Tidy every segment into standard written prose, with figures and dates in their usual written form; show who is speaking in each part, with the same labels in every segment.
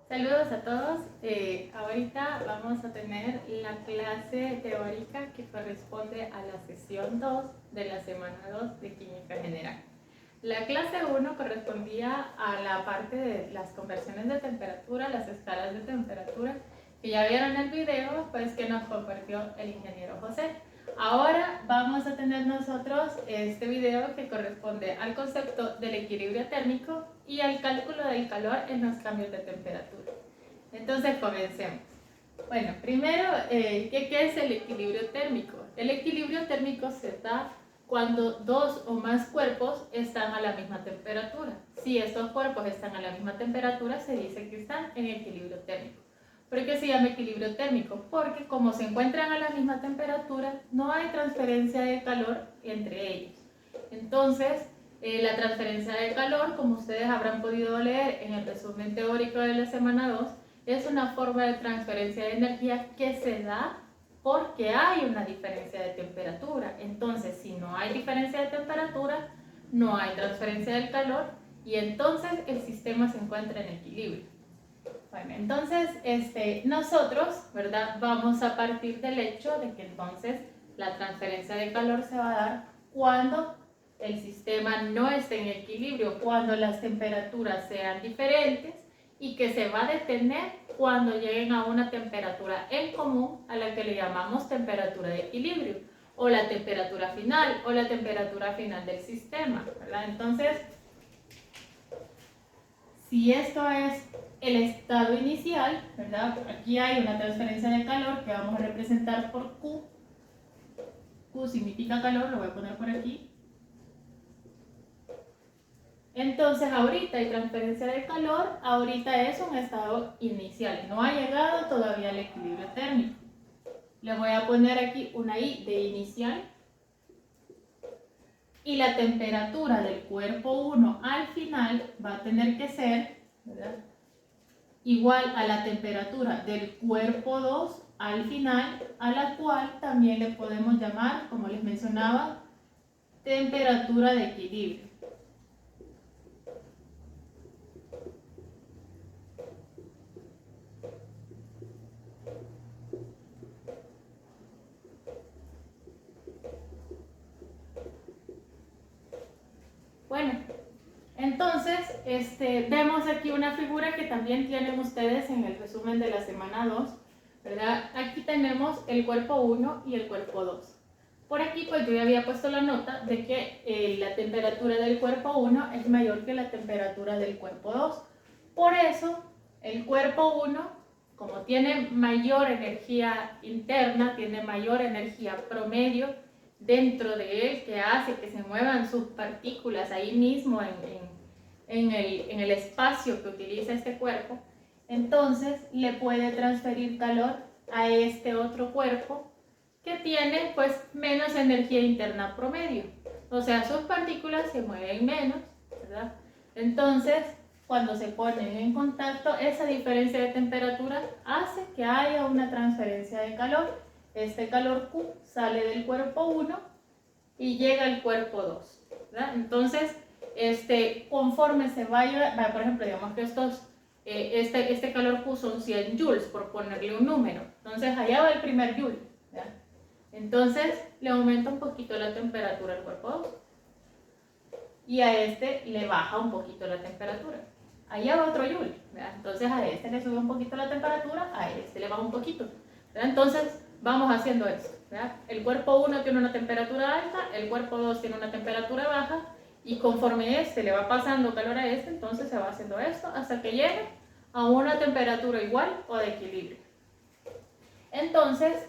Speaker 1: Saludos a todos. Ahorita vamos a tener la clase teórica que corresponde a la sesión 2 de la semana 2 de Química General. La clase 1 correspondía a la parte de las conversiones de temperatura, las escalas de temperatura, que ya vieron el video, pues que nos compartió el ingeniero José. Ahora vamos a tener nosotros este video que corresponde al concepto del equilibrio térmico y al cálculo del calor en los cambios de temperatura. Entonces comencemos. Bueno, primero, ¿qué es el equilibrio térmico? El equilibrio térmico se da cuando dos o más cuerpos están a la misma temperatura. Si estos cuerpos están a la misma temperatura, se dice que están en equilibrio térmico. ¿Por qué se llama equilibrio térmico? Porque como se encuentran a la misma temperatura, no hay transferencia de calor entre ellos. Entonces, la transferencia de calor, como ustedes habrán podido leer en el resumen teórico de la semana 2, es una forma de transferencia de energía que se da porque hay una diferencia de temperatura. Entonces, si no hay diferencia de temperatura, no hay transferencia del calor y entonces el sistema se encuentra en equilibrio. Bueno, entonces nosotros, ¿verdad? Vamos a partir del hecho de que entonces la transferencia de calor se va a dar cuando el sistema no esté en equilibrio, cuando las temperaturas sean diferentes y que se va a detener cuando lleguen a una temperatura en común a la que le llamamos temperatura de equilibrio o la temperatura final o la temperatura final del sistema, ¿verdad? Entonces, si esto es el estado inicial, ¿verdad? Aquí hay una transferencia de calor que vamos a representar por Q. Q significa calor, lo voy a poner por aquí. Entonces ahorita hay transferencia de calor, ahorita es un estado inicial, no ha llegado todavía al equilibrio térmico. Le voy a poner aquí una I de inicial. Y la temperatura del cuerpo 1 al final va a tener que ser, ¿verdad?, igual a la temperatura del cuerpo 2 al final, a la cual también le podemos llamar, como les mencionaba, temperatura de equilibrio. Bueno, entonces vemos aquí una figura que también tienen ustedes en el resumen de la semana 2, ¿verdad? Aquí tenemos el cuerpo 1 y el cuerpo 2. Por aquí pues yo ya había puesto la nota de que la temperatura del cuerpo 1 es mayor que la temperatura del cuerpo 2. Por eso el cuerpo 1, como tiene mayor energía interna, tiene mayor energía promedio dentro de él que hace que se muevan sus partículas ahí mismo en el espacio que utiliza este cuerpo, entonces le puede transferir calor a este otro cuerpo que tiene pues menos energía interna promedio, o sea, sus partículas se mueven menos, ¿verdad? Entonces, cuando se ponen en contacto, esa diferencia de temperatura hace que haya una transferencia de calor. Este calor Q sale del cuerpo 1 y llega al cuerpo 2, ¿verdad? Entonces, conforme se vaya, por ejemplo, digamos que este calor Q son 100 joules, por ponerle un número. Entonces, allá va el primer joule, ¿verdad? Entonces, le aumenta un poquito la temperatura al cuerpo 2. Y a le baja un poquito la temperatura. Allá va otro joule, ¿verdad? Entonces, a le sube un poquito la temperatura, a le baja un poquito, ¿verdad? Entonces, vamos haciendo eso, ¿verdad? El cuerpo 1 tiene una temperatura alta, el cuerpo 2 tiene una temperatura baja, y conforme le va pasando calor a entonces se va haciendo esto hasta que llegue a una temperatura igual o de equilibrio. Entonces,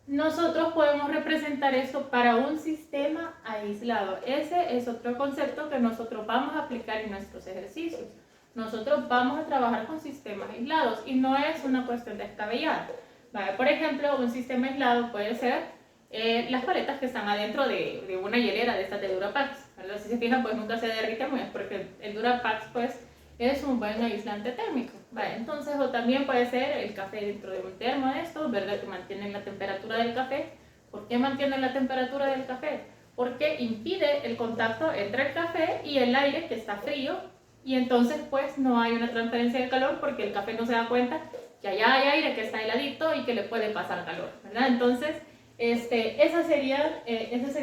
Speaker 1: nosotros podemos representar esto para un sistema aislado. Ese es otro concepto que nosotros vamos a aplicar en nuestros ejercicios. Nosotros vamos a trabajar con sistemas aislados y no es una cuestión descabellada. Por ejemplo, un sistema aislado puede ser las paletas que están adentro de una hielera de estas de Durapax, ¿verdad? Si se fijan, pues nunca se derriten, pues, porque el Durapax pues es un buen aislante térmico. Entonces, o también puede ser el café dentro de un termo de estos, ¿verdad?, que mantienen la temperatura del café. ¿Por qué mantienen la temperatura del café? Porque impide el contacto entre el café y el aire que está frío y entonces pues no hay una transferencia de calor porque el café no se da cuenta que allá hay aire que está heladito y que le puede pasar calor, ¿verdad? Entonces, esa sería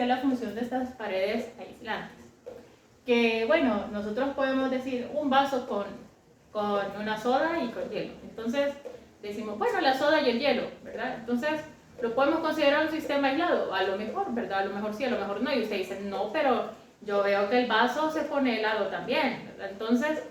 Speaker 1: la función de estas paredes aislantes. Que bueno, nosotros podemos decir un vaso con una soda y con hielo. Entonces decimos, bueno, la soda y el hielo, ¿verdad? Entonces lo podemos considerar un sistema aislado, a lo mejor, ¿verdad? A lo mejor sí, a lo mejor no. Y usted dice, no, pero yo veo que el vaso se pone helado también, ¿verdad? Entonces,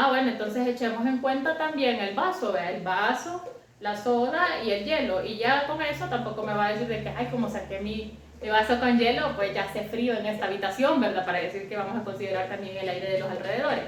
Speaker 1: bueno, entonces echemos en cuenta también el vaso, ¿verdad? El vaso, la soda y el hielo. Y ya con eso tampoco me va a decir de que, ay, como saqué mi vaso con hielo, pues ya hace frío en esta habitación, ¿verdad? Para decir que vamos a considerar también el aire de los alrededores.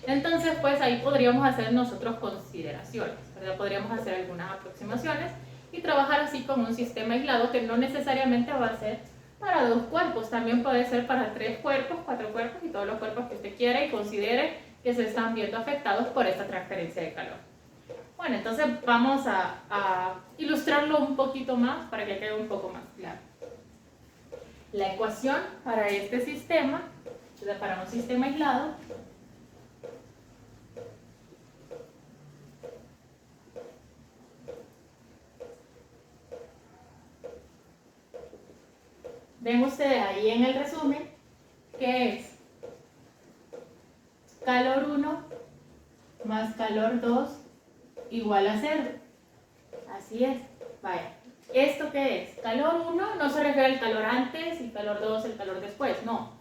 Speaker 1: Entonces, pues ahí podríamos hacer nosotros consideraciones, ¿verdad? Podríamos hacer algunas aproximaciones y trabajar así con un sistema aislado que no necesariamente va a ser para 2 cuerpos, también puede ser para 3 cuerpos, 4 cuerpos y todos los cuerpos que usted quiera y considere que se están viendo afectados por esta transferencia de calor. Bueno, entonces vamos a ilustrarlo un poquito más para que quede un poco más claro. La ecuación para este sistema, o sea, para un sistema aislado, ven ustedes ahí en el resumen que es calor 1 más calor 2 igual a 0. Así es. Vaya. ¿Esto qué es? Calor 1 no se refiere al calor antes y calor 2 el calor después, no.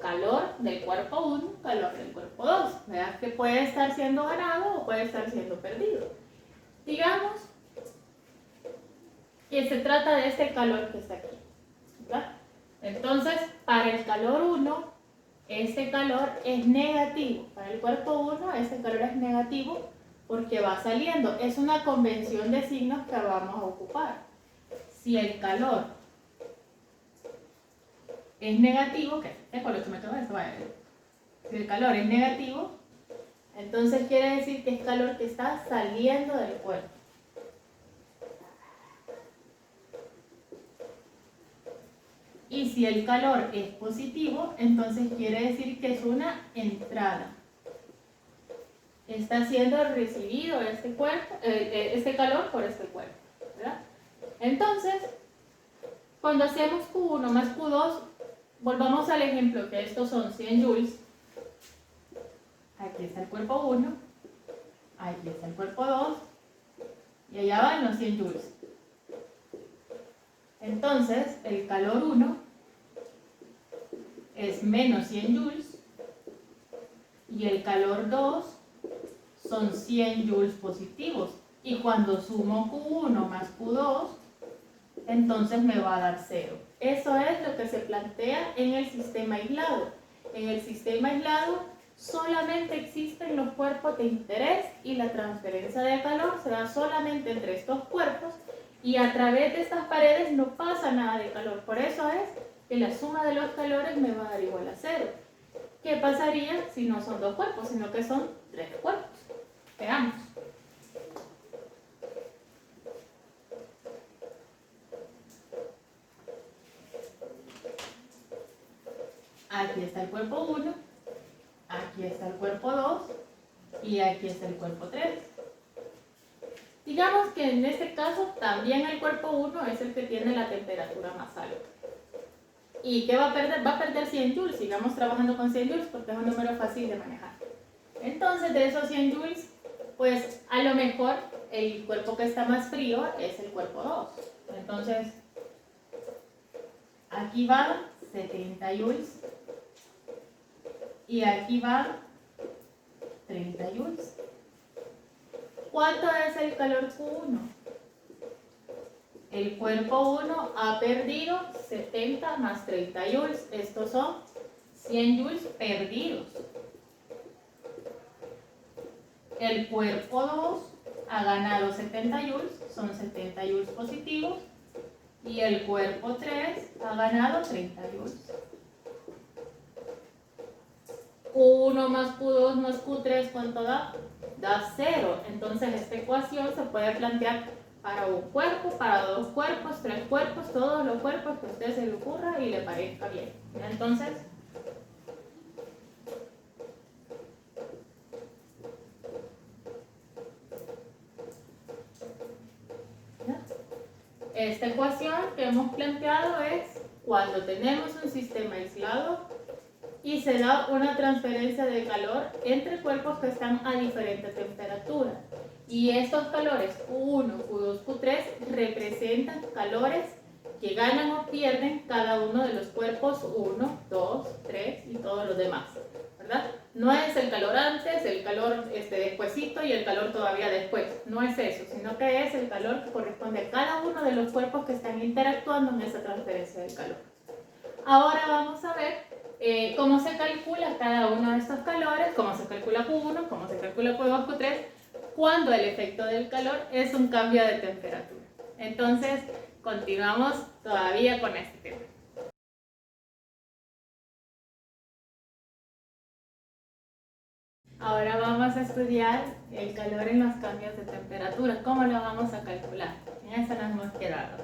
Speaker 1: Calor del cuerpo 1, calor del cuerpo 2. ¿Verdad? Que puede estar siendo ganado o puede estar siendo perdido. Digamos que se trata de este calor que está aquí, ¿verdad? Entonces, para el calor 1, este calor es negativo. Para el cuerpo 1, este calor es negativo porque va saliendo. Es una convención de signos que vamos a ocupar. Si el calor es negativo, ¿qué? Por eso me quedo esto, vaya. Si el calor es negativo, entonces quiere decir que es calor que está saliendo del cuerpo. Y si el calor es positivo, entonces quiere decir que es una entrada. Está siendo recibido este calor por este cuerpo, ¿verdad? Entonces, cuando hacemos Q1 más Q2, volvamos al ejemplo que estos son 100 joules. Aquí está el cuerpo 1, aquí está el cuerpo 2, y allá van los 100 joules. Entonces, el calor 1 es menos 100 joules y el calor 2 son 100 joules positivos. Y cuando sumo Q1 más Q2, entonces me va a dar 0. Eso es lo que se plantea en el sistema aislado. En el sistema aislado solamente existen los cuerpos de interés y la transferencia de calor se da solamente entre estos cuerpos y a través de estas paredes no pasa nada de calor. Por eso es que la suma de los calores me va a dar igual a 0. ¿Qué pasaría si no son 2 cuerpos, sino que son 3 cuerpos? Veamos. Aquí está el cuerpo 1, aquí está el cuerpo 2 y aquí está el cuerpo 3. Digamos que en este caso también el cuerpo 1 es el que tiene la temperatura más alta. ¿Y qué va a perder? Va a perder 100 joules. Sigamos trabajando con 100 joules porque es un número fácil de manejar. Entonces, de esos 100 joules, pues a lo mejor el cuerpo que está más frío es el cuerpo 2. Entonces, aquí va 70 joules y aquí va 30 joules. ¿Cuánto es el calor Q1? El cuerpo 1 ha perdido 70 más 30 joules. Estos son 100 joules perdidos. El cuerpo 2 ha ganado 70 joules, son 70 joules positivos. Y el cuerpo 3 ha ganado 30 joules. Q1 más Q2 más Q3, ¿cuánto da? Da 0. Entonces esta ecuación se puede plantear para un cuerpo, para 2 cuerpos, 3 cuerpos, todos los cuerpos que a usted se le ocurra y le parezca bien. Entonces, Esta ecuación que hemos planteado es cuando tenemos un sistema aislado y se da una transferencia de calor entre cuerpos que están a diferente temperatura. Y estos calores Q1, Q2, Q3 representan calores que ganan o pierden cada uno de los cuerpos 1, 2, 3 y todos los demás, ¿verdad? No es el calor antes, el calor despuesito y el calor todavía después. No es eso, sino que es el calor que corresponde a cada uno de los cuerpos que están interactuando en esa transferencia de calor. Ahora vamos a ver cómo se calcula cada uno de estos calores, cómo se calcula Q1, cómo se calcula Q2, Q3, cuando el efecto del calor es un cambio de temperatura. Entonces, continuamos todavía con este tema. Ahora vamos a estudiar el calor en los cambios de temperatura. ¿Cómo lo vamos a calcular? En eso nos hemos quedado.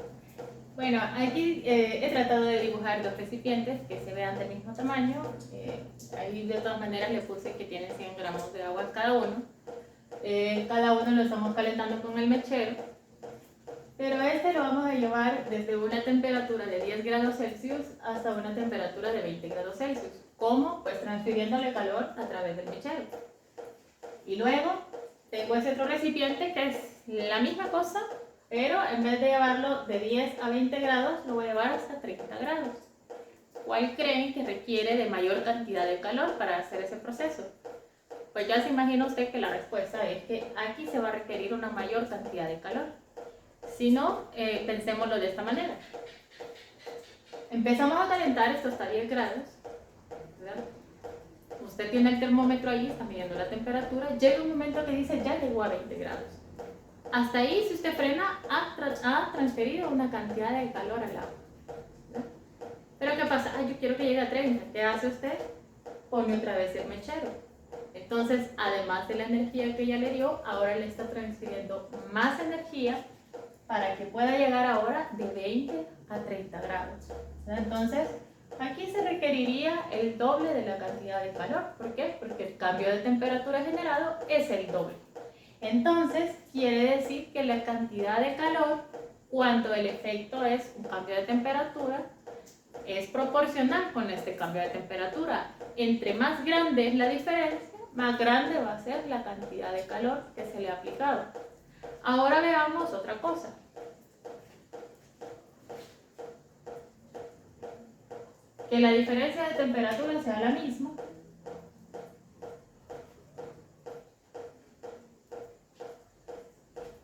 Speaker 1: Bueno, aquí he tratado de dibujar dos recipientes que se vean del mismo tamaño. Ahí de todas maneras le puse que tiene 100 gramos de agua cada uno. Cada uno lo estamos calentando con el mechero. Pero este lo vamos a llevar desde una temperatura de 10 grados Celsius hasta una temperatura de 20 grados Celsius. ¿Cómo? Pues transfiriéndole calor a través del mechero. Y luego tengo ese otro recipiente que es la misma cosa, pero en vez de llevarlo de 10 a 20 grados, lo voy a llevar hasta 30 grados. ¿Cuál creen que requiere de mayor cantidad de calor para hacer ese proceso? Pues ya se imagina usted que la respuesta es que aquí se va a requerir una mayor cantidad de calor. Si no, pensémoslo de esta manera. Empezamos a calentar, esto está a 10 grados, ¿verdad? Usted tiene el termómetro ahí, está midiendo la temperatura, llega un momento que dice ya llegó a 20 grados. Hasta ahí, si usted frena, ha transferido una cantidad de calor al agua, ¿verdad? Pero ¿qué pasa? Yo quiero que llegue a 30. ¿Qué hace usted? Pone otra vez el mechero. Entonces, además de la energía que ya le dio, ahora le está transfiriendo más energía para que pueda llegar ahora de 20 a 30 grados. Entonces, aquí se requeriría el doble de la cantidad de calor. ¿Por qué? Porque el cambio de temperatura generado es el doble. Entonces, quiere decir que la cantidad de calor, cuando el efecto es un cambio de temperatura, es proporcional con este cambio de temperatura. Entre más grande es la diferencia, más grande va a ser la cantidad de calor que se le ha aplicado. Ahora veamos otra cosa. Que la diferencia de temperatura sea la misma.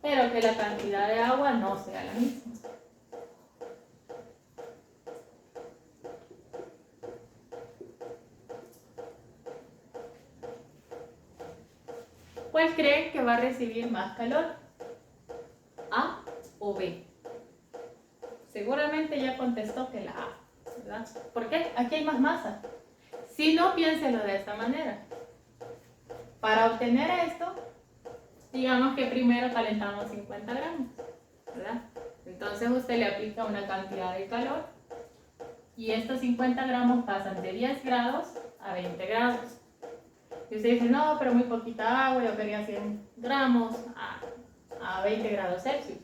Speaker 1: Pero que la cantidad de agua no sea la misma. ¿Cuál creen que va a recibir más calor? ¿A o B? Seguramente ya contestó que la A, ¿verdad? ¿Por qué? Aquí hay más masa. Si no, piénselo de esta manera. Para obtener esto, digamos que primero calentamos 50 gramos, ¿verdad? Entonces usted le aplica una cantidad de calor y estos 50 gramos pasan de 10 grados a 20 grados. Y usted dice, no, pero muy poquita agua, yo quería 100 gramos a 20 grados Celsius.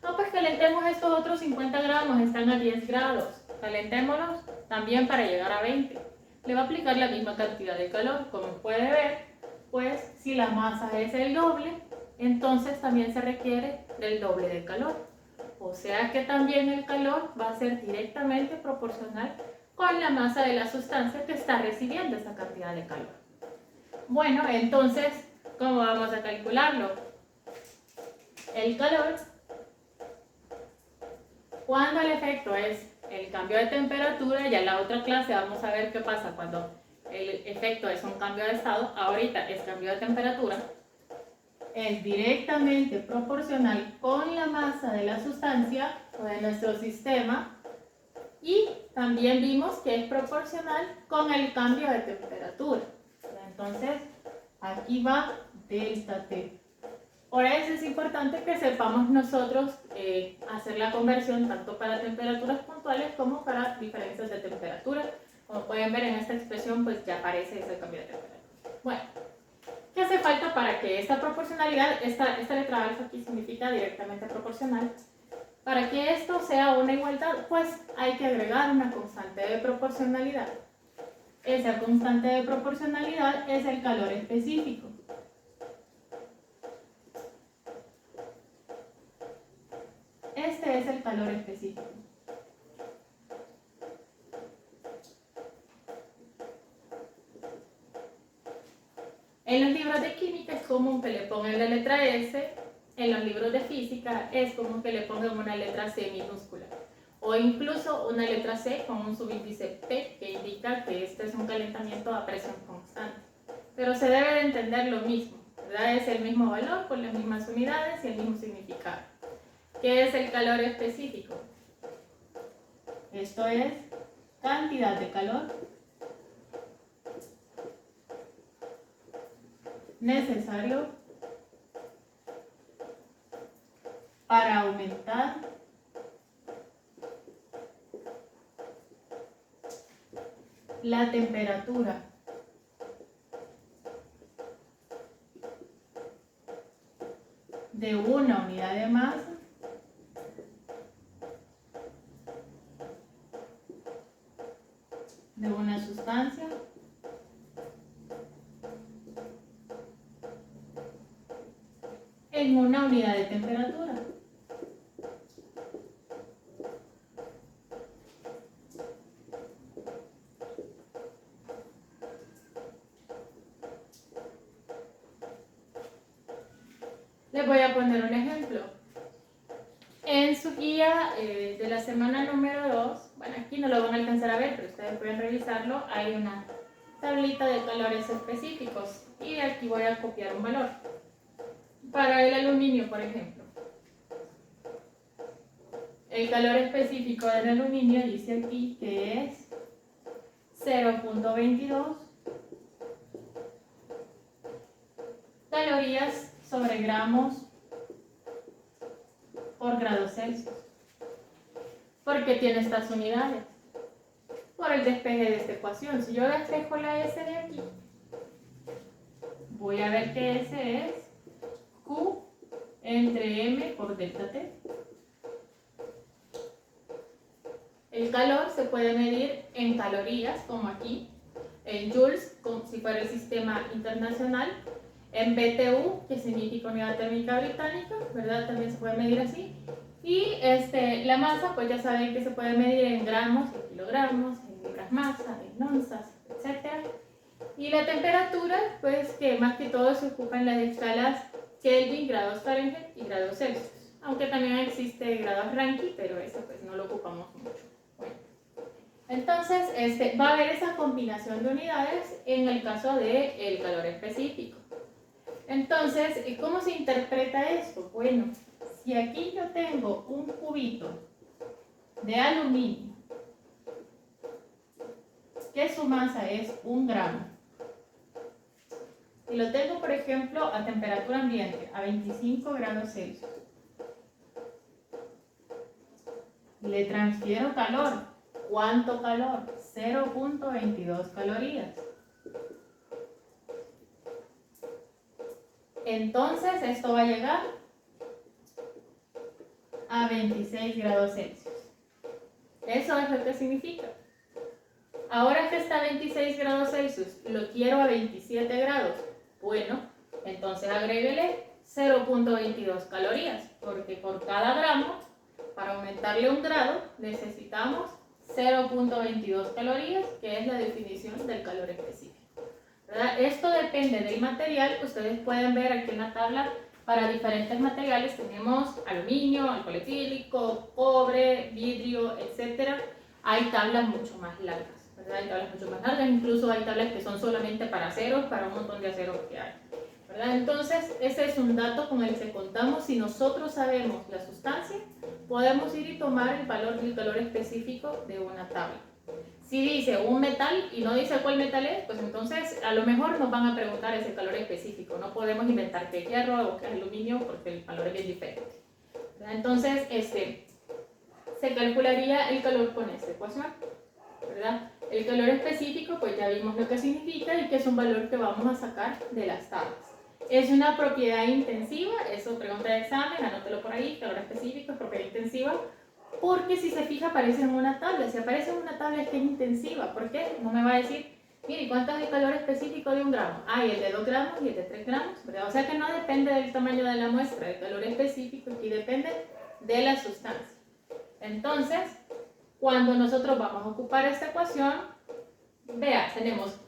Speaker 1: No, pues calentemos estos otros 50 gramos, están a 10 grados. Calentémoslos también para llegar a 20. Le va a aplicar la misma cantidad de calor. Como puede ver, pues si la masa es el doble, entonces también se requiere del doble de calor. O sea que también el calor va a ser directamente proporcional con la masa de la sustancia que está recibiendo esa cantidad de calor. Bueno, entonces, ¿cómo vamos a calcularlo? El calor, cuando el efecto es el cambio de temperatura, ya en la otra clase vamos a ver qué pasa cuando el efecto es un cambio de estado, ahorita es cambio de temperatura, es directamente proporcional con la masa de la sustancia o de nuestro sistema y también vimos que es proporcional con el cambio de temperatura. Entonces, aquí va delta T. Por eso es importante que sepamos nosotros hacer la conversión tanto para temperaturas puntuales como para diferencias de temperatura. Como pueden ver en esta expresión, pues ya aparece ese cambio de temperatura. Bueno, ¿qué hace falta para que esta proporcionalidad, esta letra alfa aquí significa directamente proporcional, Para que esto sea una igualdad, pues hay que agregar una constante de proporcionalidad. Esa constante de proporcionalidad es el calor específico. Este es el calor específico. En los libros de química es común que le pongan la letra S, en los libros de física es común que le pongan una letra C minúscula, o incluso una letra C con un subíndice P que indica que este es un calentamiento a presión constante. Pero se debe de entender lo mismo, ¿verdad? Es el mismo valor con las mismas unidades y el mismo significado. ¿Qué es el calor específico? Esto es cantidad de calor necesario para aumentar la temperatura de una unidad de masa de una sustancia en una unidad de temperatura. Les voy a poner un ejemplo. En su guía de la semana número 2, bueno, aquí no lo van a alcanzar a ver, pero ustedes pueden revisarlo, hay una tablita de calores específicos y aquí voy a copiar un valor. Para el aluminio, por ejemplo, el calor específico del aluminio dice aquí que es 0.22 calorías sobre gramos por grado Celsius. ¿Por qué tiene estas unidades? Por el despeje de esta ecuación. Si yo despejo la S de aquí, voy a ver que S es Q entre M por delta T. El calor se puede medir en calorías, como aquí, en joules, como si fuera el sistema internacional, en BTU, que significa unidad térmica británica, ¿verdad? También se puede medir así. Y la masa, pues ya saben que se puede medir en gramos, en kilogramos, en libras masa, en onzas, etc. Y la temperatura, pues que más que todo se ocupa en las escalas Kelvin, grados Fahrenheit y grados Celsius. Aunque también existe grados Rankine, pero eso pues no lo ocupamos mucho. Bueno. Entonces, va a haber esa combinación de unidades en el caso del calor específico. Entonces, ¿cómo se interpreta esto? Bueno, si aquí yo tengo un cubito de aluminio, que su masa es 1 gramo, y lo tengo, por ejemplo, a temperatura ambiente, a 25 grados Celsius, le transfiero calor. ¿Cuánto calor? 0.22 calorías. Entonces, esto va a llegar a 26 grados Celsius. Eso es lo que significa. Ahora que está a 26 grados Celsius, lo quiero a 27 grados. Bueno, entonces agréguele 0.22 calorías, porque por cada gramo, para aumentarle 1 grado, necesitamos 0.22 calorías, que es la definición del calor específico, ¿verdad? Esto depende del material. Ustedes pueden ver aquí en la tabla, para diferentes materiales tenemos aluminio, alcohol etílico, cobre, vidrio, etc. Hay tablas mucho más largas, ¿verdad? Hay tablas mucho más largas, incluso hay tablas que son solamente para aceros, para un montón de aceros que hay, ¿verdad? Entonces, ese es un dato con el que contamos. Si nosotros sabemos la sustancia, podemos ir y tomar el valor del calor específico de una tabla. Si dice un metal y no dice cuál metal es, pues entonces a lo mejor nos van a preguntar ese calor específico. No podemos inventar que es hierro o que es aluminio porque el calor es bien diferente, ¿verdad? Entonces, se calcularía el calor con esta ecuación, ¿verdad? El calor específico, pues ya vimos lo que significa y que es un valor que vamos a sacar de las tablas. Es una propiedad intensiva, eso pregunta de examen, anótelo por ahí, calor específico, es propiedad intensiva, porque si se fija aparece en una tabla, si aparece en una tabla es que es intensiva, ¿por qué? No me va a decir, mire, ¿cuánto es el calor específico de 1 gramo? Ah, y el de 2 gramos y el de 3 gramos, ¿verdad? O sea que no depende del tamaño de la muestra, el calor específico aquí depende de la sustancia. Entonces, cuando nosotros vamos a ocupar esta ecuación, vea, tenemos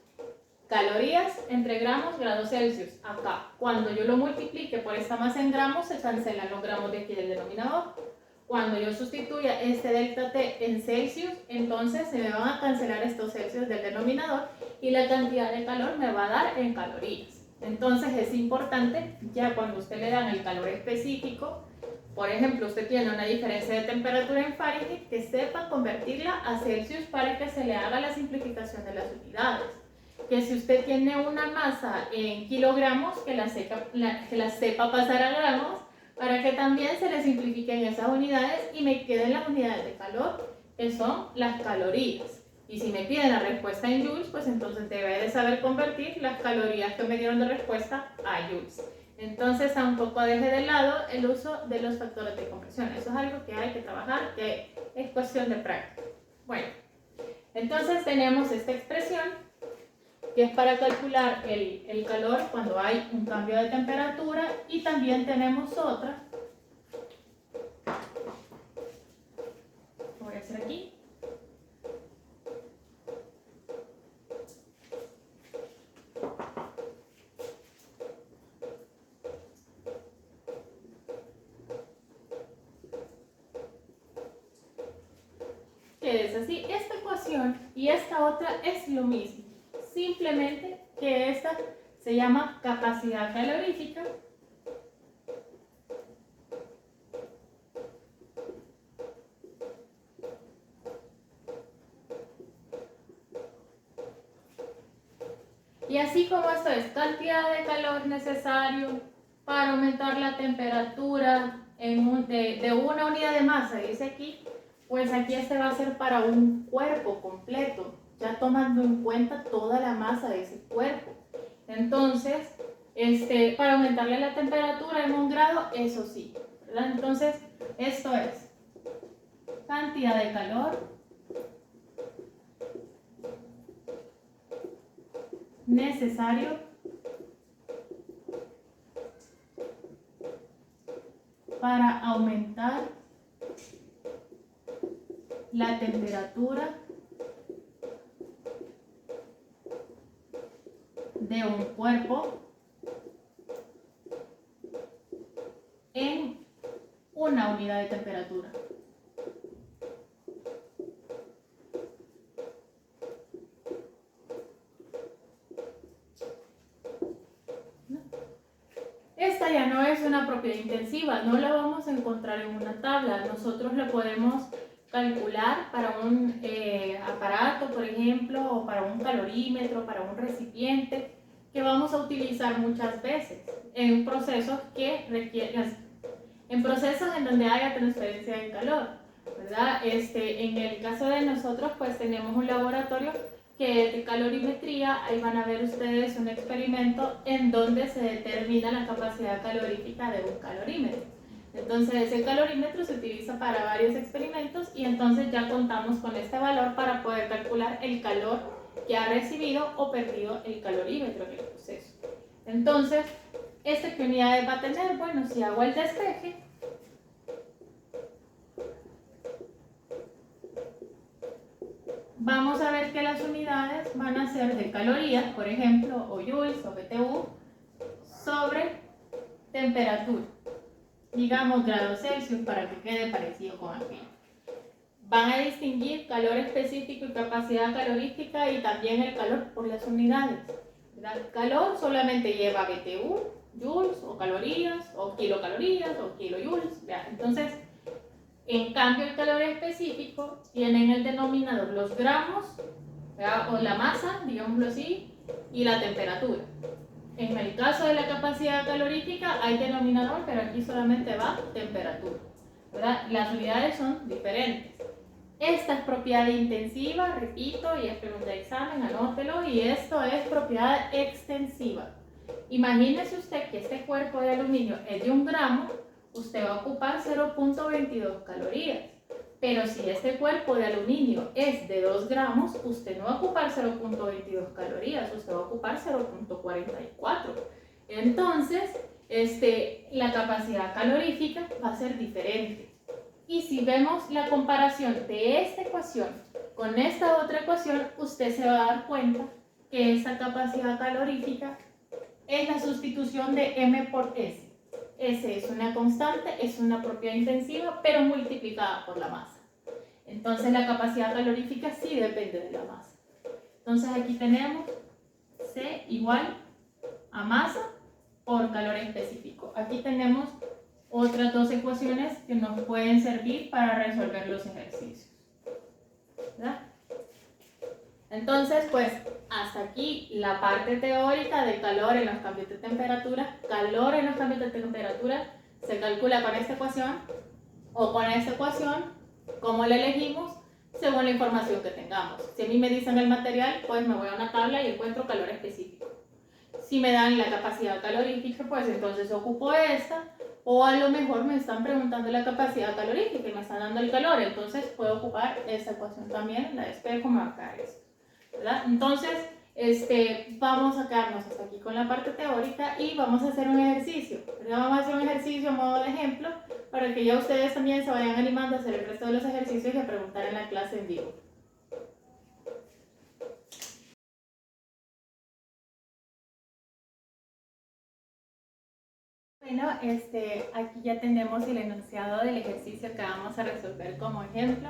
Speaker 1: calorías entre gramos, grados Celsius. Acá, cuando yo lo multiplique por esta masa en gramos, se cancelan los gramos de aquí del denominador. Cuando yo sustituya este delta T en Celsius, entonces se me van a cancelar estos Celsius del denominador y la cantidad de calor me va a dar en calorías. Entonces es importante, ya cuando usted le dan el calor específico, por ejemplo, usted tiene una diferencia de temperatura en Fahrenheit, que sepa convertirla a Celsius para que se le haga la simplificación de las unidades. Que si usted tiene una masa en kilogramos, que la sepa pasar a gramos, para que también se le simplifiquen esas unidades y me queden las unidades de calor, que son las calorías. Y si me piden la respuesta en joules, pues entonces debe de saber convertir las calorías que me dieron de respuesta a joules. Entonces tampoco deje de lado el uso de los factores de conversión. Eso es algo que hay que trabajar, que es cuestión de práctica. Bueno, entonces tenemos esta expresión que es para calcular el calor cuando hay un cambio de temperatura, y también tenemos otra, voy a hacer aquí, que es así. Esta ecuación y esta otra es lo mismo, simplemente que esta se llama capacidad calorífica y así como esto es cantidad de calor necesario para aumentar la temperatura de una unidad de masa, dice aquí, pues aquí este va a ser para un cuerpo completo, ya tomando en cuenta toda la masa de ese cuerpo. Entonces, para aumentarle la temperatura en 1 grado, eso sí, ¿verdad? Entonces, esto es cantidad de calor necesario para aumentar la temperatura de un cuerpo en una unidad de temperatura. Esta ya no es una propiedad intensiva, no la vamos a encontrar en una tabla. Nosotros la podemos calcular para un aparato, por ejemplo, o para un calorímetro, para un recipiente, que vamos a utilizar muchas veces en procesos en procesos en donde haya transferencia de calor, ¿verdad? En el caso de nosotros, pues tenemos un laboratorio que es de calorimetría. Ahí van a ver ustedes un experimento en donde se determina la capacidad calorífica de un calorímetro. Entonces ese calorímetro se utiliza para varios experimentos y entonces ya contamos con este valor para poder calcular el calor que ha recibido o perdido el calorímetro en el proceso. Entonces, ¿qué unidades va a tener? Bueno, si hago el despeje, vamos a ver que las unidades van a ser de calorías, por ejemplo, o joules o BTU, sobre temperatura. Digamos grados Celsius para que quede parecido con aquí. Van a distinguir calor específico y capacidad calorífica y también el calor por las unidades. ¿Verdad? Calor solamente lleva BTU, joules o calorías o kilocalorías o kilojoules. Entonces, en cambio el calor específico tiene en el denominador los gramos, ¿verdad? O la masa, digámoslo así, y la temperatura. En el caso de la capacidad calorífica hay denominador, pero aquí solamente va temperatura, ¿verdad? Las unidades son diferentes. Esta es propiedad intensiva, repito, y es pregunta de examen, anótelo, y esto es propiedad extensiva. Imagínese usted que este cuerpo de aluminio es de 1 gramo, usted va a ocupar 0.22 calorías. Pero si este cuerpo de aluminio es de 2 gramos, usted no va a ocupar 0.22 calorías, usted va a ocupar 0.44. Entonces, la capacidad calorífica va a ser diferente. Y si vemos la comparación de esta ecuación con esta otra ecuación, usted se va a dar cuenta que esta capacidad calorífica es la sustitución de M por S. S es una constante, es una propiedad intensiva, pero multiplicada por la masa. Entonces la capacidad calorífica sí depende de la masa. Entonces aquí tenemos C igual a masa por calor específico. Aquí tenemos otras dos ecuaciones que nos pueden servir para resolver los ejercicios, ¿verdad? Entonces, pues, hasta aquí la parte teórica del calor en los cambios de temperatura. Calor en los cambios de temperatura se calcula con esta ecuación o con esta ecuación. ¿Cómo la elegimos? Según la información que tengamos. Si a mí me dicen el material, pues me voy a una tabla y encuentro calor específico. Si me dan la capacidad calorífica, pues entonces ocupo esta. O a lo mejor me están preguntando la capacidad calorífica y me están dando el calor. Entonces puedo ocupar esta ecuación también, la despejo, me va a caer esto, ¿verdad? Entonces, vamos a quedarnos hasta aquí con la parte teórica y vamos a hacer un ejercicio, ¿verdad? Vamos a hacer un ejercicio a modo de ejemplo para que ya ustedes también se vayan animando a hacer el resto de los ejercicios y a preguntar en la clase en vivo. Bueno, aquí ya tenemos el enunciado del ejercicio que vamos a resolver como ejemplo.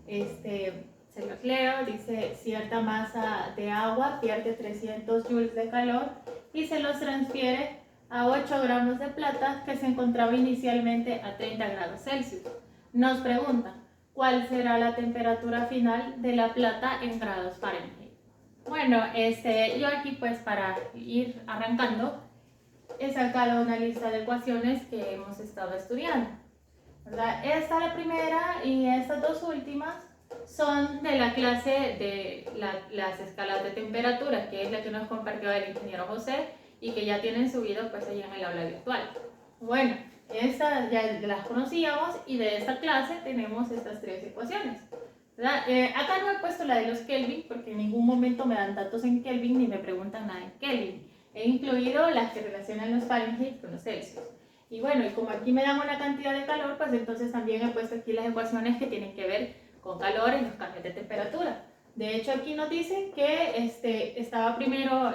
Speaker 1: Se los leo, dice cierta masa de agua pierde 300 joules de calor y se los transfiere a 8 gramos de plata que se encontraba inicialmente a 30 grados Celsius. Nos pregunta, ¿cuál será la temperatura final de la plata en grados Fahrenheit? Bueno, yo aquí pues para ir arrancando he sacado una lista de ecuaciones que hemos estado estudiando, ¿verdad? Esta es la primera y estas dos últimas son de la clase de las escalas de temperatura, que es la que nos compartió el ingeniero José y que ya tienen subido pues allá en el aula virtual. Bueno, estas ya las conocíamos y de esta clase tenemos estas tres ecuaciones, ¿verdad? Acá no he puesto la de los Kelvin porque en ningún momento me dan datos en Kelvin ni me preguntan nada en Kelvin. He incluido las que relacionan los Fahrenheit con los Celsius. Y bueno, y como aquí me dan una cantidad de calor, pues entonces también he puesto aquí las ecuaciones que tienen que ver con calor en los cambios de temperatura. De hecho, aquí nos dicen que estaba primero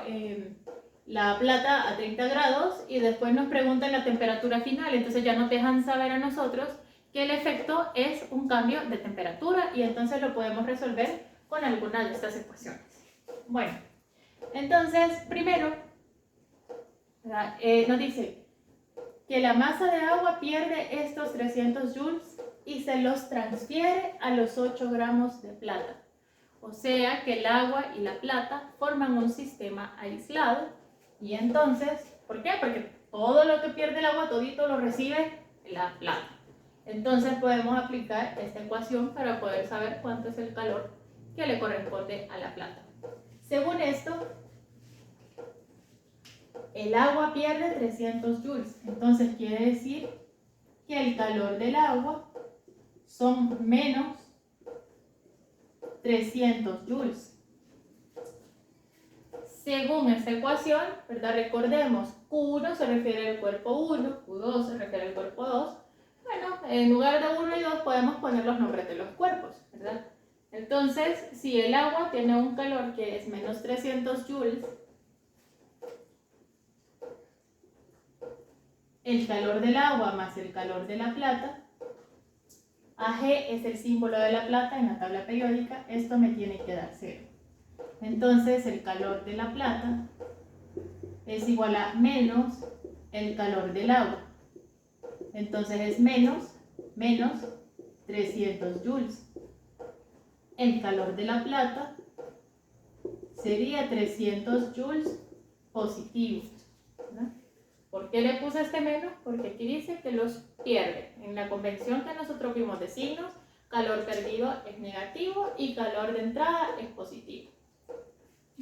Speaker 1: la plata a 30 grados y después nos preguntan la temperatura final. Entonces ya nos dejan saber a nosotros que el efecto es un cambio de temperatura y entonces lo podemos resolver con alguna de estas ecuaciones. Bueno, entonces primero nos dice que la masa de agua pierde estos 300 joules y se los transfiere a los 8 gramos de plata. O sea que el agua y la plata forman un sistema aislado. Y entonces, ¿por qué? Porque todo lo que pierde el agua, todito lo recibe la plata. Entonces podemos aplicar esta ecuación para poder saber cuánto es el calor que le corresponde a la plata. Según esto, el agua pierde 300 joules, entonces quiere decir que el calor del agua son menos 300 joules. Según esta ecuación, ¿verdad? Recordemos, Q1 se refiere al cuerpo 1, Q2 se refiere al cuerpo 2. Bueno, en lugar de 1 y 2 podemos poner los nombres de los cuerpos, ¿verdad? Entonces, si el agua tiene un calor que es menos 300 joules, el calor del agua más el calor de la plata, Ag es el símbolo de la plata en la tabla periódica, esto me tiene que dar 0. Entonces el calor de la plata es igual a menos el calor del agua. Entonces es menos 300 joules. El calor de la plata sería 300 joules positivos, ¿no? ¿Por qué le puse este menos? Porque aquí dice que los pierde. En la convención que nosotros vimos de signos, calor perdido es negativo y calor de entrada es positivo.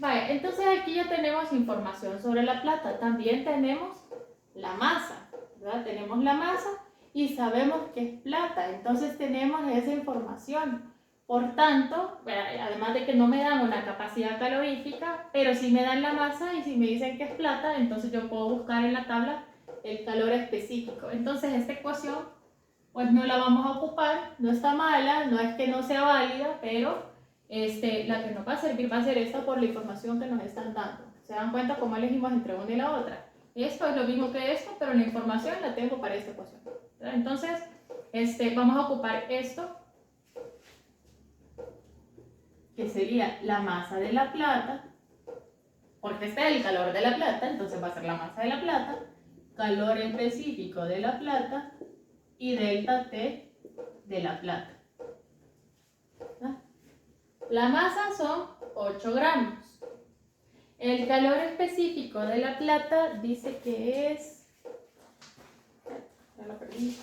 Speaker 1: Vaya, entonces aquí ya tenemos información sobre la plata. También tenemos la masa, ¿verdad? Tenemos la masa y sabemos que es plata. Entonces tenemos esa información. Por tanto, además de que no me dan una capacidad calorífica, pero sí me dan la masa y si me dicen que es plata, entonces yo puedo buscar en la tabla el calor específico. Entonces esta ecuación pues no la vamos a ocupar, no está mala, no es que no sea válida, pero la que nos va a servir va a ser esta por la información que nos están dando. ¿Se dan cuenta cómo elegimos entre una y la otra? Esto es lo mismo que esto, pero la información la tengo para esta ecuación. Entonces, vamos a ocupar esto, que sería la masa de la plata, porque este es el calor de la plata, entonces va a ser la masa de la plata, calor específico de la plata y delta T de la plata. La masa son 8 gramos. El calor específico de la plata dice que es... Ya lo perdí.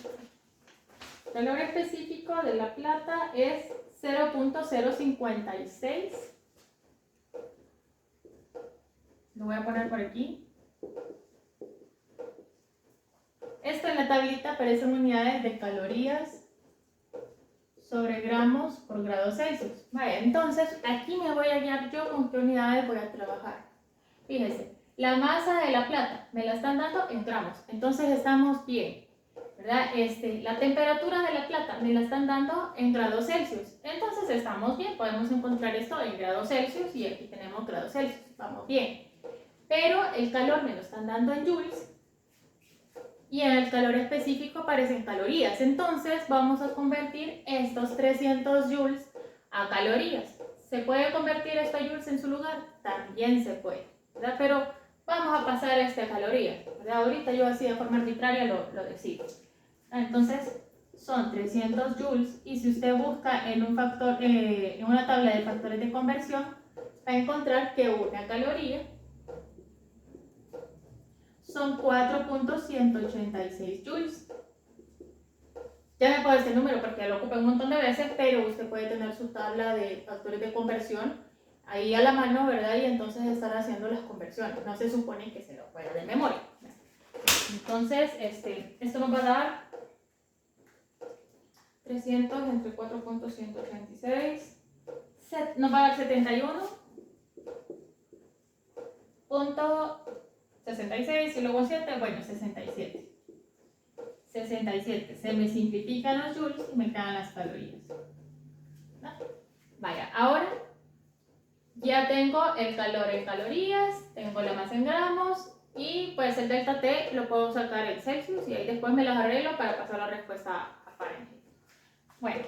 Speaker 1: El calor específico de la plata es 0.056. Lo voy a poner por aquí. Esto en la tablita aparecen unidades de calorías sobre gramos por grado Celsius. Vale, entonces aquí me voy a guiar yo con qué unidades voy a trabajar. Fíjense, la masa de la plata me la están dando en gramos, entonces estamos bien, ¿verdad? La temperatura de la plata me la están dando en grados Celsius, entonces estamos bien, podemos encontrar esto en grados Celsius y aquí tenemos grados Celsius, vamos bien. Pero el calor me lo están dando en joules y en el calor específico aparecen calorías. Entonces vamos a convertir estos 300 joules a calorías. ¿Se puede convertir esto a joules en su lugar? También se puede, ¿verdad? Pero vamos a pasar a calorías, ¿verdad? Ahorita yo así de forma arbitraria lo decido. Entonces son 300 joules y si usted busca en un factor, en una tabla de factores de conversión, va a encontrar que una caloría son 4.186 joules. Ya me puedo este número porque ya lo ocupé un montón de veces, pero usted puede tener su tabla de factores de conversión ahí a la mano, ¿verdad? Y entonces estar haciendo las conversiones. No se supone que se lo pueda de memoria. Entonces, esto nos va a dar 300 entre 4.186, nos va a dar 71.66 y luego 7, bueno, 67. 67. Se me simplifican los joules y me quedan las calorías. ¿No? Vaya, ahora ya tengo el calor en calorías, tengo la masa en gramos y pues el delta T lo puedo sacar en Celsius y ahí después me las arreglo para pasar la respuesta a Fahrenheit. Bueno,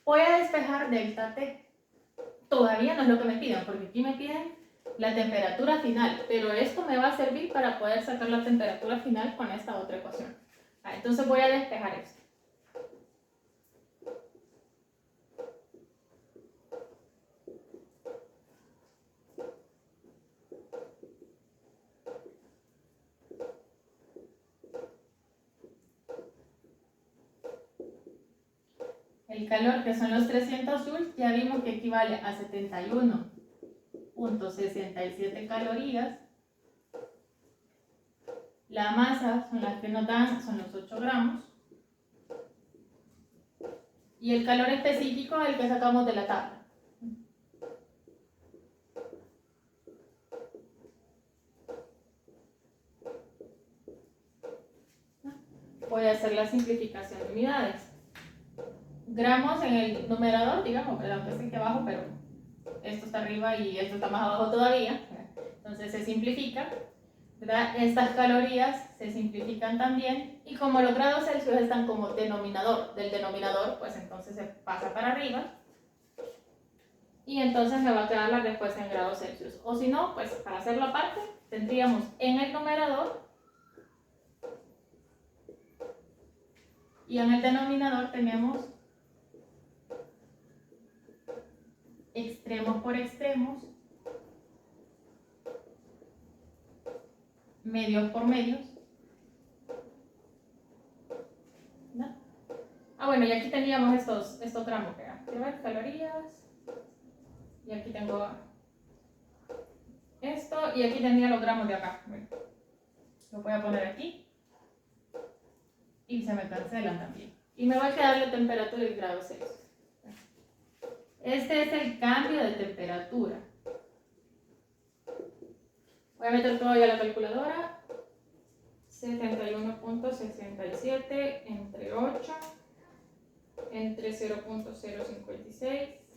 Speaker 1: voy a despejar delta T. Todavía no es lo que me piden, porque aquí me piden la temperatura final, pero esto me va a servir para poder sacar la temperatura final con esta otra ecuación. Entonces voy a despejar esto. El calor, que son los 300 joules, ya vimos que equivale a 71.67 calorías. La masa son las que nos dan, son los 8 gramos. Y el calor específico es el que sacamos de la tabla. Voy a hacer la simplificación de unidades. Gramos en el numerador, digamos, aunque esté aquí abajo, pero esto está arriba y esto está más abajo todavía. Entonces se simplifica, ¿verdad? Estas calorías se simplifican también y como los grados Celsius están como denominador del denominador, pues entonces se pasa para arriba y entonces me va a quedar la respuesta en grados Celsius. O si no, pues para hacerlo aparte, tendríamos en el numerador y en el denominador tenemos extremos por extremos, medios por medios. ¿No? Bueno, y aquí teníamos estos gramos, ¿verdad? Quiero ver, calorías. Y aquí tengo y aquí tendría los gramos de acá. Bueno, lo voy a poner aquí y se me cancelan también. Y me va a quedar la temperatura en grados Celsius. Este es el cambio de temperatura. Voy a meter todo ya a la calculadora. 71.67 entre 8 entre 0.056